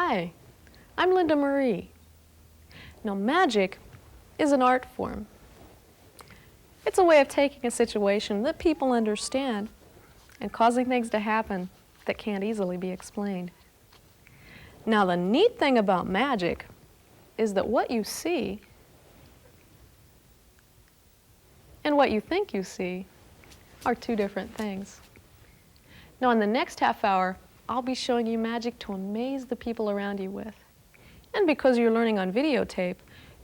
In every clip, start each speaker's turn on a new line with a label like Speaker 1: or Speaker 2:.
Speaker 1: Hi, I'm Linda Marie. Now, magic is an art form. It's a way of taking a situation that people understand and causing things to happen that can't easily be explained. Now, the neat thing about magic is that what you see and what you think you see are two different things. Now, in the next half hour, I'll be showing you magic to amaze the people around you with. And because you're learning on videotape,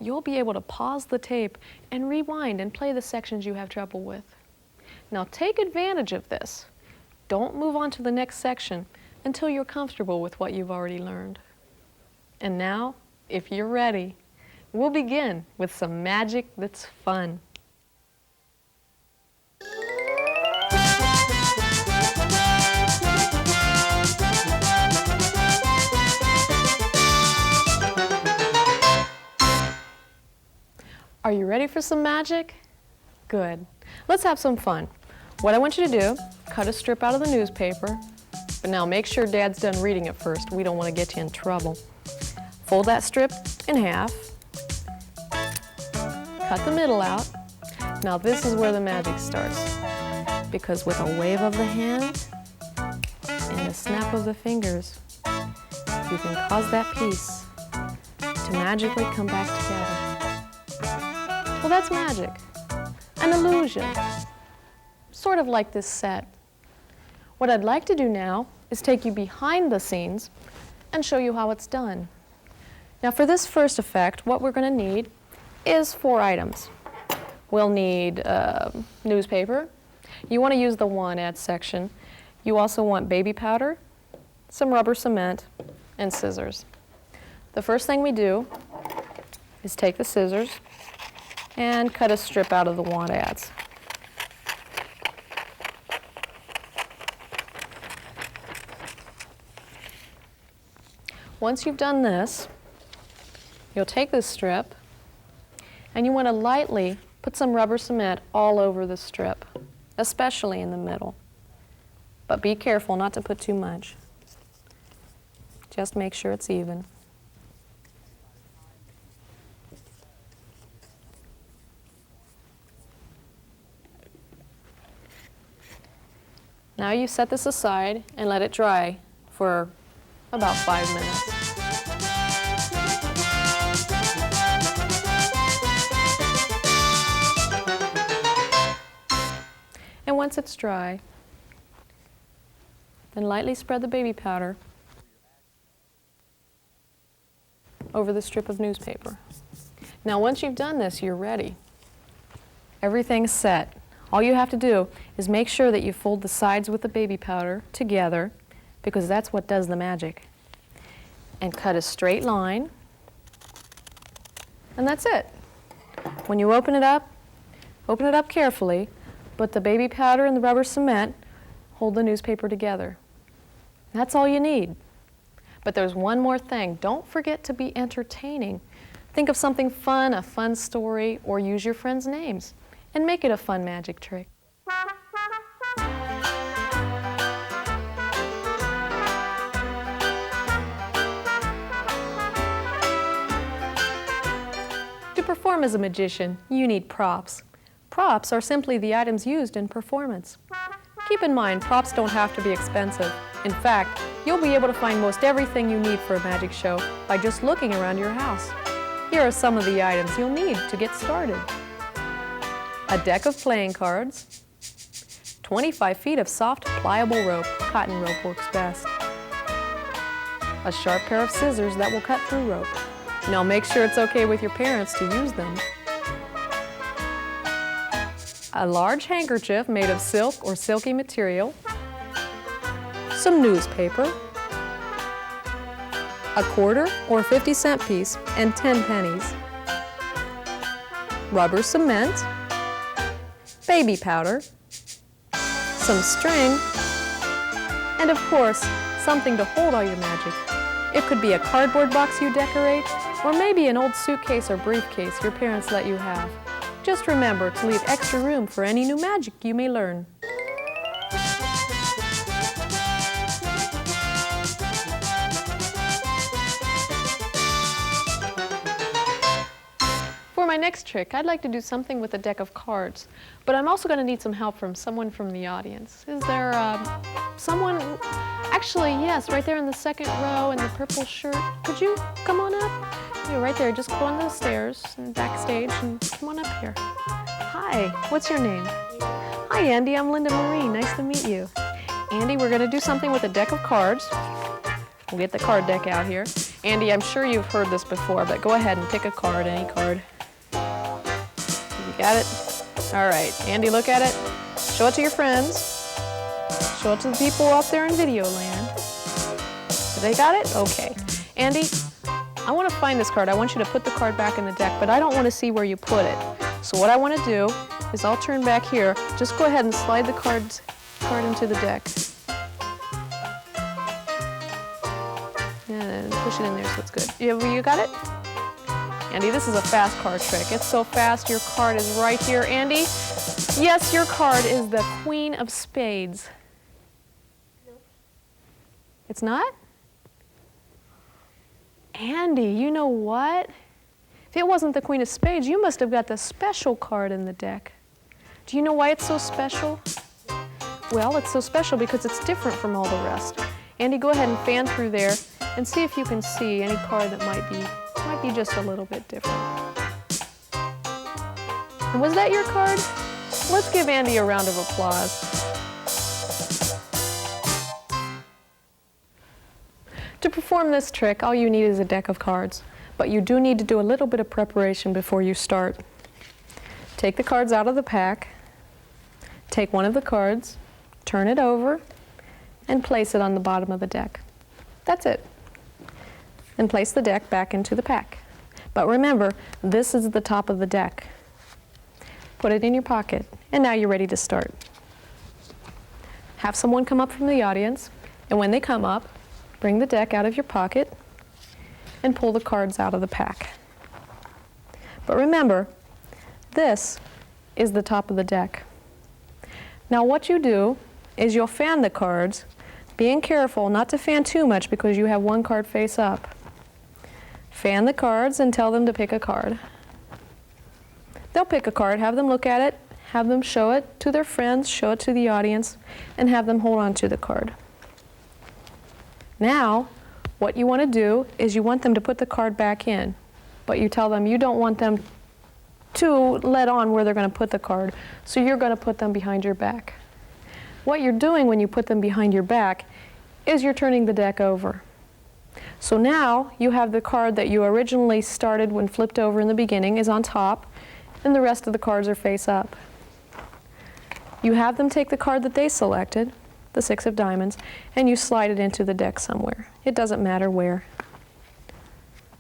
Speaker 1: you'll be able to pause the tape and rewind and play the sections you have trouble with. Now, take advantage of this. Don't move on to the next section until you're comfortable with what you've already learned. And now, if you're ready, we'll begin with some magic that's fun. Are you ready for some magic? Good. Let's have some fun. What I want you to do, cut a strip out of the newspaper, but now make sure Dad's done reading it first. We don't want to get you in trouble. Fold that strip in half. Cut the middle out. Now this is where the magic starts. Because with a wave of the hand and a snap of the fingers, you can cause that piece to magically come back together. Well, that's magic, an illusion, sort of like this set. What I'd like to do now is take you behind the scenes and show you how it's done. Now, for this first effect, what we're going to need is 4 items. We'll need newspaper. You want to use the want ad section. You also want baby powder, some rubber cement, and scissors. The first thing we do is take the scissors and cut a strip out of the want ads. Once you've done this, you'll take this strip and you want to lightly put some rubber cement all over the strip, especially in the middle. But be careful not to put too much. Just make sure it's even. Now you set this aside and let it dry for about 5 minutes. And once it's dry, then lightly spread the baby powder over the strip of newspaper. Now once you've done this, you're ready. Everything's set. All you have to do is make sure that you fold the sides with the baby powder together, because that's what does the magic. And cut a straight line, and that's it. When you open it up carefully, but the baby powder and the rubber cement hold the newspaper together. That's all you need. But there's one more thing. Don't forget to be entertaining. Think of something fun, a fun story, or use your friends' names, and make it a fun magic trick. To perform as a magician, you need props. Props are simply the items used in performance. Keep in mind, props don't have to be expensive. In fact, you'll be able to find most everything you need for a magic show by just looking around your house. Here are some of the items you'll need to get started. A deck of playing cards, 25 feet of soft, pliable rope. Cotton rope works best. A sharp pair of scissors that will cut through rope. Now make sure it's okay with your parents to use them. A large handkerchief made of silk or silky material. Some newspaper. A quarter or 50-cent piece and 10 pennies. Rubber cement. Baby powder, some string, and of course, something to hold all your magic. It could be a cardboard box you decorate, or maybe an old suitcase or briefcase your parents let you have. Just remember to leave extra room for any new magic you may learn. next trick, I'd like to do something with a deck of cards, but I'm also going to need some help from someone from the audience. Is there someone? Actually, yes, right there in the second row in the purple shirt. Could you come on up? Yeah, right there, just go on the stairs and backstage and come on up here. Hi, what's your name? Hi, Andy, I'm Linda Marie. Nice to meet you. Andy, we're going to do something with a deck of cards. We'll get the card deck out here. Andy, I'm sure you've heard this before, but go ahead and pick a card, any card. You got it? All right, Andy, look at it. Show it to your friends. Show it to the people out there in video land. They got it? Okay. Andy, I want to find this card. I want you to put the card back in the deck, but I don't want to see where you put it. So what I want to do is I'll turn back here. Just go ahead and slide the card into the deck. And push it in there so it's good. You got it? Andy, this is a fast card trick. It's so fast, your card is right here. Andy, yes, your card is the Queen of Spades. No. It's not? Andy, you know what? If it wasn't the Queen of Spades, you must have got the special card in the deck. Do you know why it's so special? Well, it's so special because it's different from all the rest. Andy, go ahead and fan through there and see if you can see any card that might be just a little bit different. And was that your card? Let's give Andy a round of applause. To perform this trick, all you need is a deck of cards, but you do need to do a little bit of preparation before you start. Take the cards out of the pack, take one of the cards, turn it over, and place it on the bottom of the deck. That's it. And place the deck back into the pack. But remember, this is the top of the deck. Put it in your pocket, and now you're ready to start. Have someone come up from the audience, and when they come up, bring the deck out of your pocket and pull the cards out of the pack. But remember, this is the top of the deck. Now what you do is you'll fan the cards, being careful not to fan too much because you have one card face up. Fan the cards and tell them to pick a card. They'll pick a card, have them look at it, have them show it to their friends, show it to the audience, and have them hold on to the card. Now, what you want to do is you want them to put the card back in, but you tell them you don't want them to let on where they're going to put the card, so you're going to put them behind your back. What you're doing when you put them behind your back is you're turning the deck over. So now you have the card that you originally started when flipped over in the beginning is on top, and the rest of the cards are face up. You have them take the card that they selected, the 6 of diamonds, and you slide it into the deck somewhere. It doesn't matter where.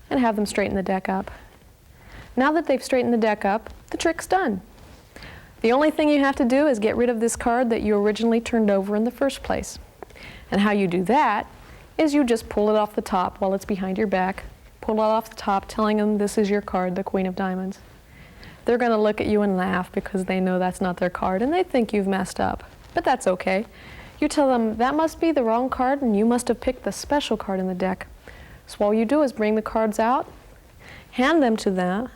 Speaker 1: And have them straighten the deck up. Now that they've straightened the deck up, the trick's done. The only thing you have to do is get rid of this card that you originally turned over in the first place. And how you do that is you just pull it off the top while it's behind your back. Pull it off the top, telling them this is your card, the Queen of Diamonds. They're going to look at you and laugh because they know that's not their card and they think you've messed up. But that's okay. You tell them that must be the wrong card and you must have picked the special card in the deck. So all you do is bring the cards out, hand them to the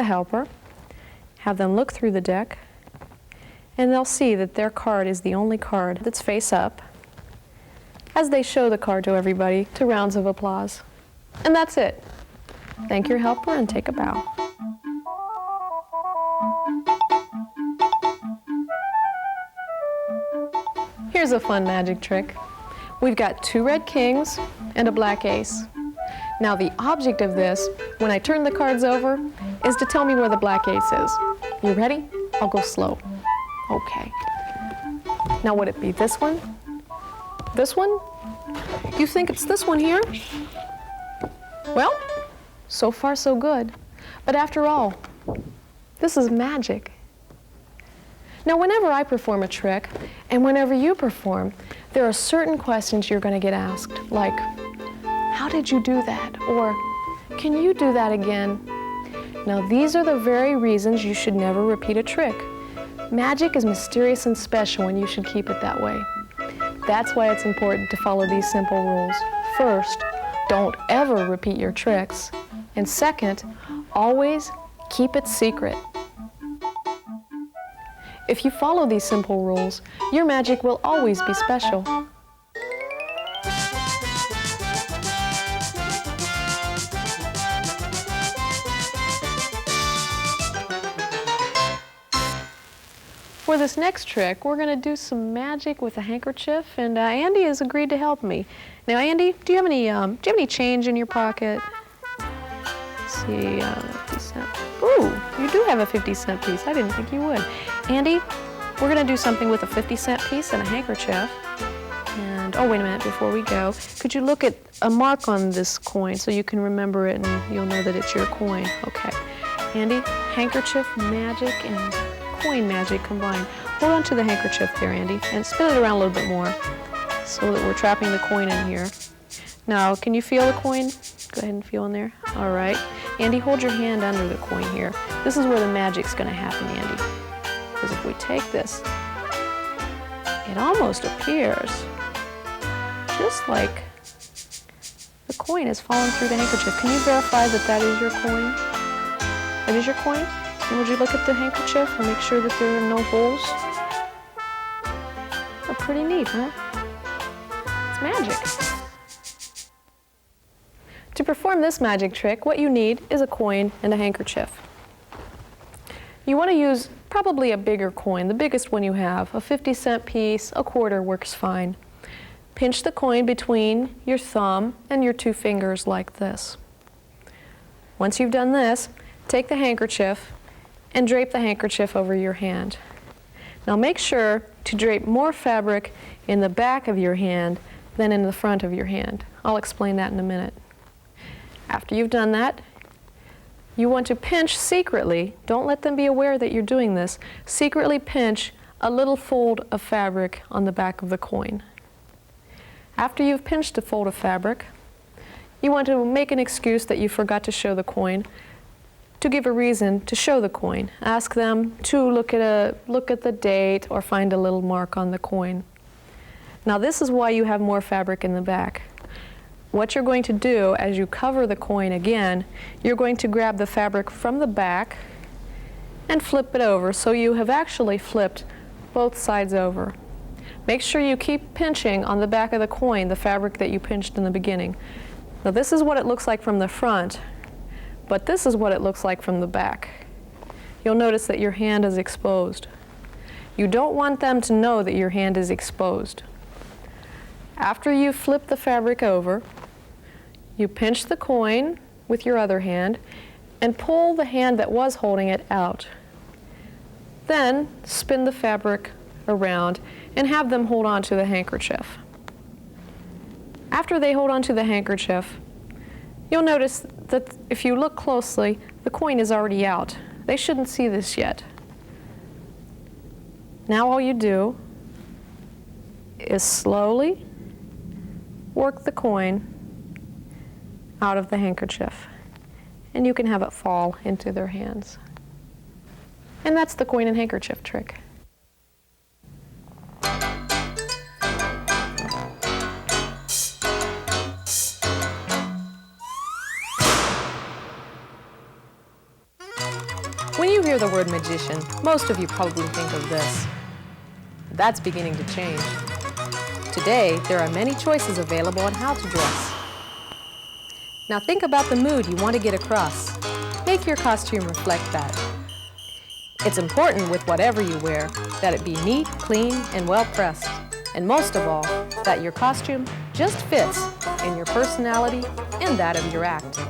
Speaker 1: helper, have them look through the deck, and they'll see that their card is the only card that's face up as they show the card to everybody to rounds of applause. And that's it. Thank your helper and take a bow. Here's a fun magic trick. We've got 2 red kings and a black ace. Now the object of this, when I turn the cards over, is to tell me where the black ace is. You ready? I'll go slow. Okay. Now would it be this one? This one? You think it's this one here? Well, so far so good. But after all, this is magic. Now whenever I perform a trick, and whenever you perform, there are certain questions you're going to get asked, like, how did you do that? Or, can you do that again? Now these are the very reasons you should never repeat a trick. Magic is mysterious and special, and you should keep it that way. That's why it's important to follow these simple rules. First, don't ever repeat your tricks. And second, always Keep it secret. If you follow these simple rules, your magic will always be special. For this next trick, we're going to do some magic with a handkerchief, and Andy has agreed to help me. Now, Andy, do you have any change in your pocket? Let's see, 50 cent. Ooh, you do have a 50-cent piece. I didn't think you would. Andy, we're going to do something with a 50-cent piece and a handkerchief. And, oh, wait a minute, before we go, could you look at a mark on this coin so you can remember it and you'll know that it's your coin? Okay. Andy, handkerchief magic and coin magic combined. Hold on to the handkerchief there, Andy, and spin it around a little bit more so that we're trapping the coin in here. Now, can you feel the coin? Go ahead and feel in there. All right. Andy, hold your hand under the coin here. This is where the magic's going to happen, Andy. Because if we take this, it almost appears just like the coin has fallen through the handkerchief. Can you verify that that is your coin? That is your coin? And would you look at the handkerchief and make sure that there are no holes? Oh, pretty neat, huh? It's magic. To perform this magic trick, what you need is a coin and a handkerchief. You want to use probably a bigger coin, the biggest one you have. A 50-cent piece, a quarter works fine. Pinch the coin between your thumb and your two fingers like this. Once you've done this, take the handkerchief and drape the handkerchief over your hand. Now make sure to drape more fabric in the back of your hand than in the front of your hand. I'll explain that in a minute. After you've done that, you want to pinch secretly, don't let them be aware that you're doing this, secretly pinch a little fold of fabric on the back of the coin. After you've pinched a fold of fabric, you want to make an excuse that you forgot to show the coin, to give a reason to show the coin. Ask them to look at the date or find a little mark on the coin. Now this is why you have more fabric in the back. What you're going to do as you cover the coin again, you're going to grab the fabric from the back and flip it over, so you have actually flipped both sides over. Make sure you keep pinching on the back of the coin the fabric that you pinched in the beginning. Now this is what it looks like from the front, but this is what it looks like from the back. You'll notice that your hand is exposed. You don't want them to know that your hand is exposed. After you flip the fabric over, you pinch the coin with your other hand and pull the hand that was holding it out. Then spin the fabric around and have them hold on to the handkerchief. After they hold on to the handkerchief, you'll notice that if you look closely, the coin is already out. They shouldn't see this yet. Now all you do is slowly work the coin out of the handkerchief, and you can have it fall into their hands. And that's the coin and handkerchief trick. When you hear the word magician, most of you probably think of this. That's beginning to change. Today, there are many choices available on how to dress. Now think about the mood you want to get across. Make your costume reflect that. It's important with whatever you wear that it be neat, clean, and well pressed. And most of all, that your costume just fits in your personality and that of your act.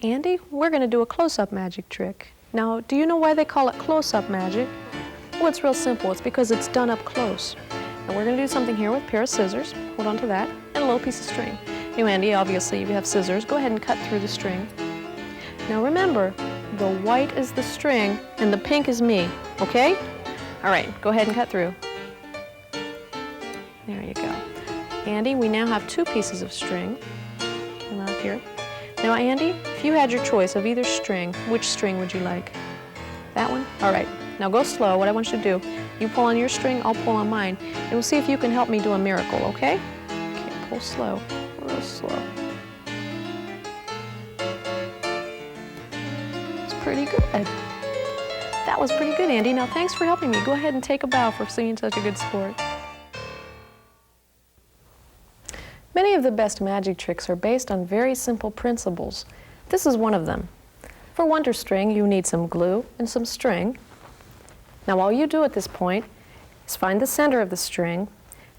Speaker 1: Andy, we're going to do a close-up magic trick. Now, do you know why they call it close-up magic? Well, it's real simple. It's because it's done up close. And we're going to do something here with a pair of scissors. Hold on to that. And a little piece of string. Now, Andy, obviously, you have scissors. Go ahead and cut through the string. Now, remember, the white is the string and the pink is me, okay? All right, go ahead and cut through. There you go. Andy, we now have two pieces of string. Come out here. Now, Andy, if you had your choice of either string, which string would you like? That one? All right. Now go slow. What I want you to do, You pull on your string, I'll pull on mine, and we'll see if you can help me do a miracle, okay? Okay, pull slow, real slow. It's pretty good. That was pretty good, Andy. Now thanks for helping me. Go ahead and take a bow for being such a good sport. Many of the best magic tricks are based on very simple principles. This is one of them. For wonder string, you need some glue and some string. Now all you do at this point is find the center of the string,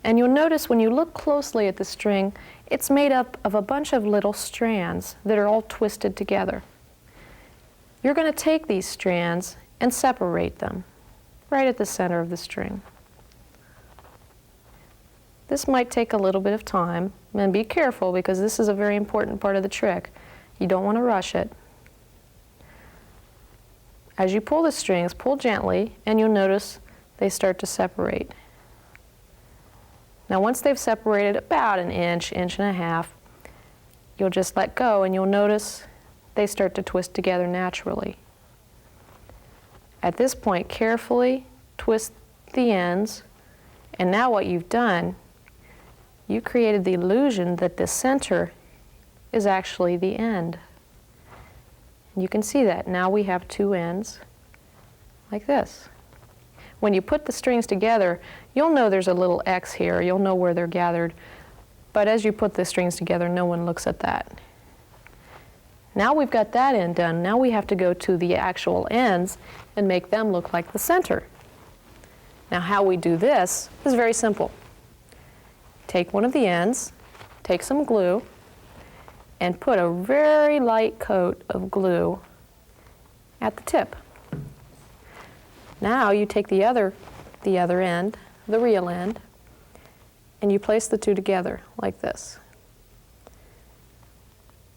Speaker 1: and you'll notice when you look closely at the string, it's made up of a bunch of little strands that are all twisted together. You're going to take these strands and separate them right at the center of the string. This might take a little bit of time, and be careful because this is a very important part of the trick. You don't want to rush it. As you pull the strings, pull gently, and you'll notice they start to separate. Now once they've separated about an inch, inch and a half, you'll just let go and you'll notice they start to twist together naturally. At this point, carefully twist the ends, and now what you've done, you created the illusion that the center is actually the end. And you can see that. Now we have two ends like this. When you put the strings together, you'll know there's a little X here. You'll know where they're gathered. But as you put the strings together, no one looks at that. Now we've got that end done. Now we have to go to the actual ends and make them look like the center. Now how we do this is very simple. Take one of the ends, take some glue, and put a very light coat of glue at the tip. Now you take the other end, the real end, and you place the two together like this.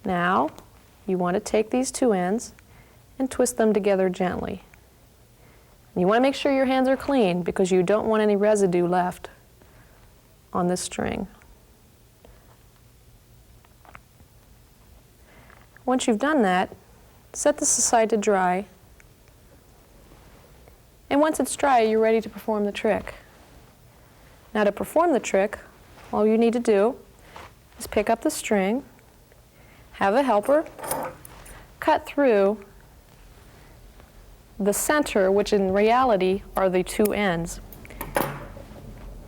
Speaker 1: Now you want to take these two ends and twist them together gently. You want to make sure your hands are clean because you don't want any residue left on this string. Once you've done that, set this aside to dry. And once it's dry, you're ready to perform the trick. Now to perform the trick, all you need to do is pick up the string, have a helper, cut through the center, which in reality are the two ends,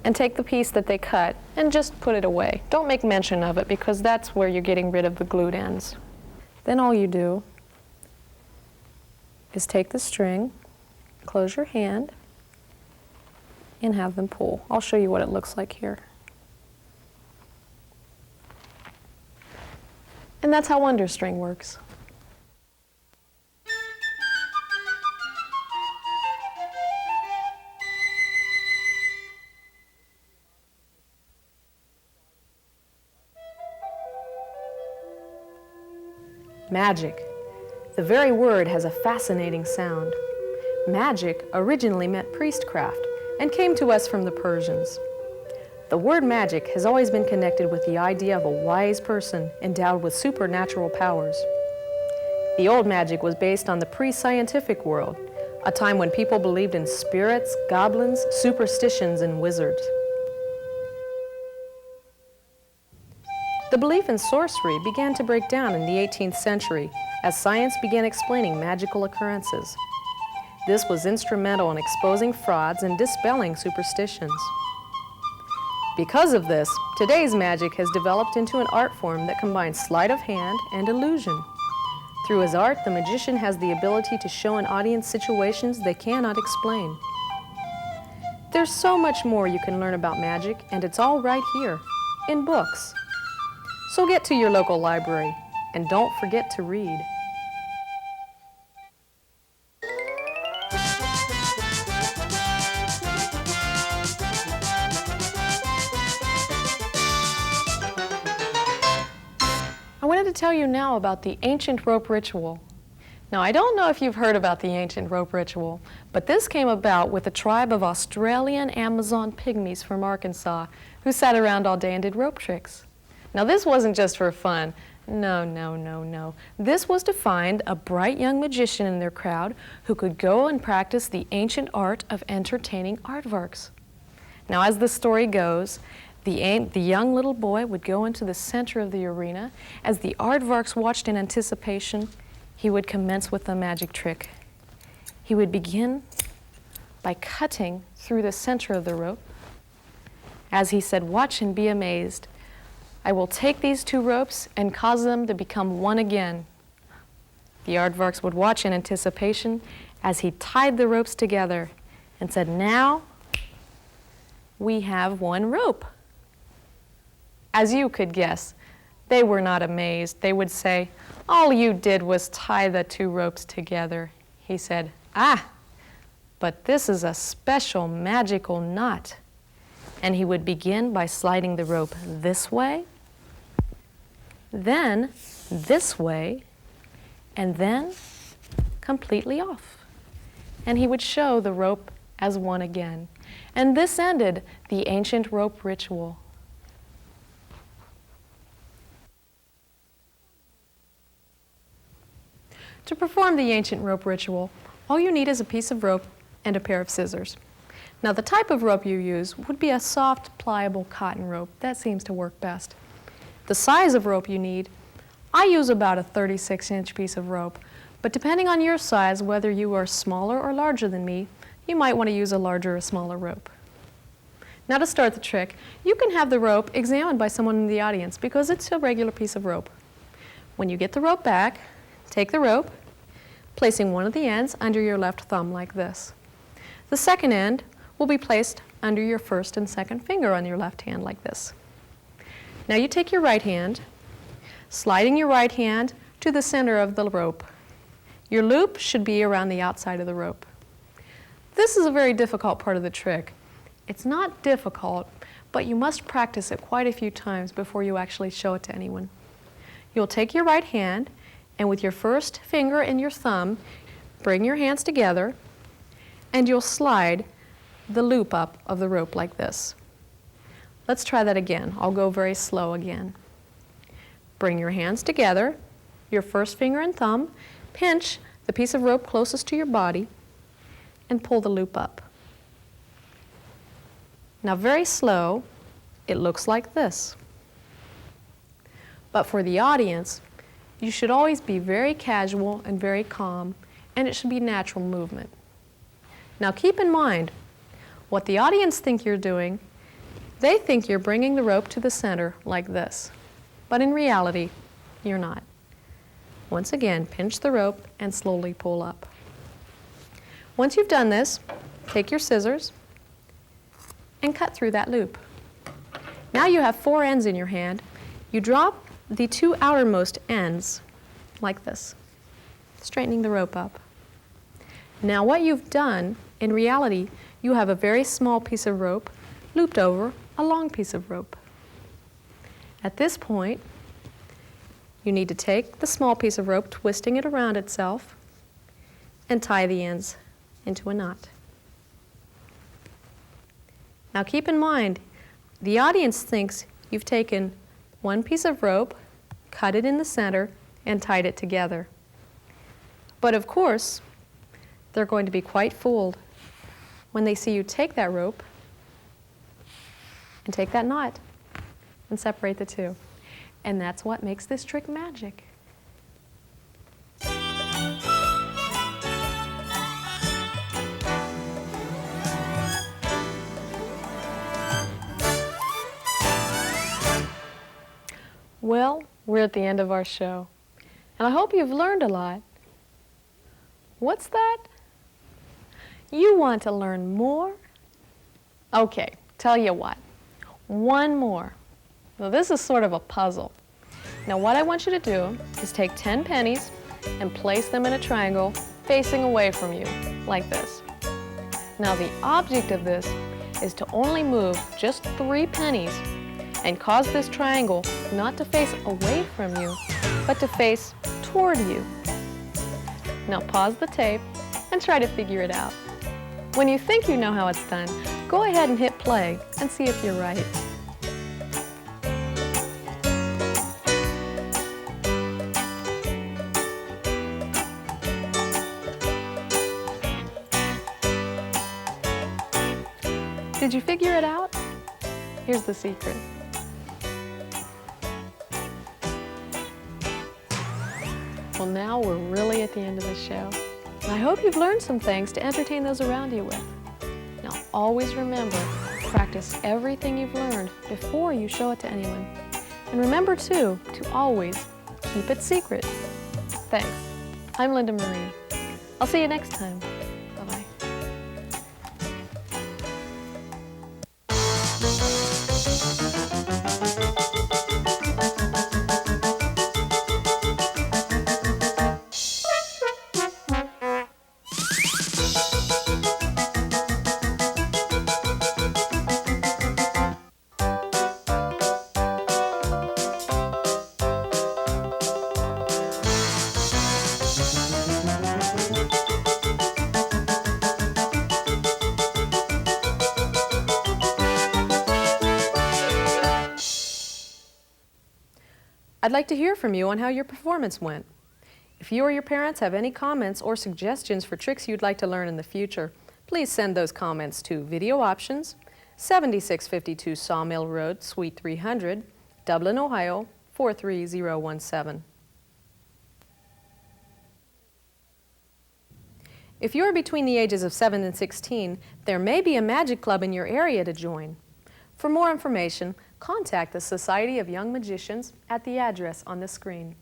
Speaker 1: and take the piece that they cut and just put it away. Don't make mention of it because that's where you're getting rid of the glued ends. Then all you do is take the string, close your hand, and have them pull. I'll show you what it looks like here. And that's how wonder string works. Magic. The very word has a fascinating sound. Magic originally meant priestcraft and came to us from the Persians. The word magic has always been connected with the idea of a wise person endowed with supernatural powers. The old magic was based on the pre-scientific world, a time when people believed in spirits, goblins, superstitions, and wizards. The belief in sorcery began to break down in the 18th century as science began explaining magical occurrences. This was instrumental in exposing frauds and dispelling superstitions. Because of this, today's magic has developed into an art form that combines sleight of hand and illusion. Through his art, the magician has the ability to show an audience situations they cannot explain. There's so much more you can learn about magic, and it's all right here, in books. So get to your local library, and don't forget to read. I wanted to tell you now about the ancient rope ritual. Now, I don't know if you've heard about the ancient rope ritual, but this came about with a tribe of Australian Amazon pygmies from Arkansas who sat around all day and did rope tricks. Now, this wasn't just for fun. No, no, no, no. This was to find a bright young magician in their crowd who could go and practice the ancient art of entertaining aardvarks. Now, as the story goes, the young little boy would go into the center of the arena. As the aardvarks watched in anticipation, he would commence with the magic trick. He would begin by cutting through the center of the rope. As he said, "Watch and be amazed. I will take these two ropes and cause them to become one again." The aardvarks would watch in anticipation as he tied the ropes together and said, "Now we have one rope." As you could guess, they were not amazed. They would say, "All you did was tie the two ropes together." He said, "Ah, but this is a special magical knot." And he would begin by sliding the rope this way, then this way, and then completely off. And he would show the rope as one again. And this ended the ancient rope ritual. To perform the ancient rope ritual, all you need is a piece of rope and a pair of scissors. Now, the type of rope you use would be a soft, pliable cotton rope. That seems to work best. The size of rope you need, I use about a 36-inch piece of rope, but depending on your size, whether you are smaller or larger than me, you might want to use a larger or smaller rope. Now, to start the trick, you can have the rope examined by someone in the audience because it's a regular piece of rope. When you get the rope back, take the rope, placing one of the ends under your left thumb like this. The second end will be placed under your first and second finger on your left hand like this. Now you take your right hand, sliding your right hand to the center of the rope. Your loop should be around the outside of the rope. This is a very difficult part of the trick. It's not difficult, but you must practice it quite a few times before you actually show it to anyone. You'll take your right hand, and with your first finger and your thumb, bring your hands together, and you'll slide the loop up of the rope like this. Let's try that again. I'll go very slow again. Bring your hands together, your first finger and thumb, pinch the piece of rope closest to your body, and pull the loop up. Now, very slow, it looks like this. But for the audience, you should always be very casual and very calm, and it should be natural movement. Now, keep in mind, what the audience think you're doing, they think you're bringing the rope to the center like this. But in reality, you're not. Once again, pinch the rope and slowly pull up. Once you've done this, take your scissors and cut through that loop. Now you have 4 ends in your hand. You drop the 2 outermost ends like this, straightening the rope up. Now what you've done, in reality, you have a very small piece of rope looped over a long piece of rope. At this point, you need to take the small piece of rope, twisting it around itself, and tie the ends into a knot. Now keep in mind, the audience thinks you've taken one piece of rope, cut it in the center, and tied it together. But of course, they're going to be quite fooled when they see you take that rope and take that knot and separate the two. And that's what makes this trick magic. Well, we're at the end of our show, and I hope you've learned a lot. What's that? You want to learn more? Okay, tell you what, one more. Now this is sort of a puzzle. Now what I want you to do is take 10 pennies and place them in a triangle facing away from you, like this. Now the object of this is to only move just 3 pennies and cause this triangle not to face away from you, but to face toward you. Now pause the tape and try to figure it out. When you think you know how it's done, go ahead and hit play and see if you're right. Did you figure it out? Here's the secret. Well, now we're really at the end of the show. And I hope you've learned some things to entertain those around you with. Now, always remember, practice everything you've learned before you show it to anyone. And remember, too, to always keep it secret. Thanks. I'm Linda Marie. I'll see you next time. Bye-bye. I'd like to hear from you on how your performance went. If you or your parents have any comments or suggestions for tricks you'd like to learn in the future, please send those comments to Video Options, 7652 Sawmill Road, Suite 300, Dublin, Ohio, 43017. If you're between the ages of 7 and 16, there may be a magic club in your area to join. For more information, contact the Society of Young Magicians at the address on the screen.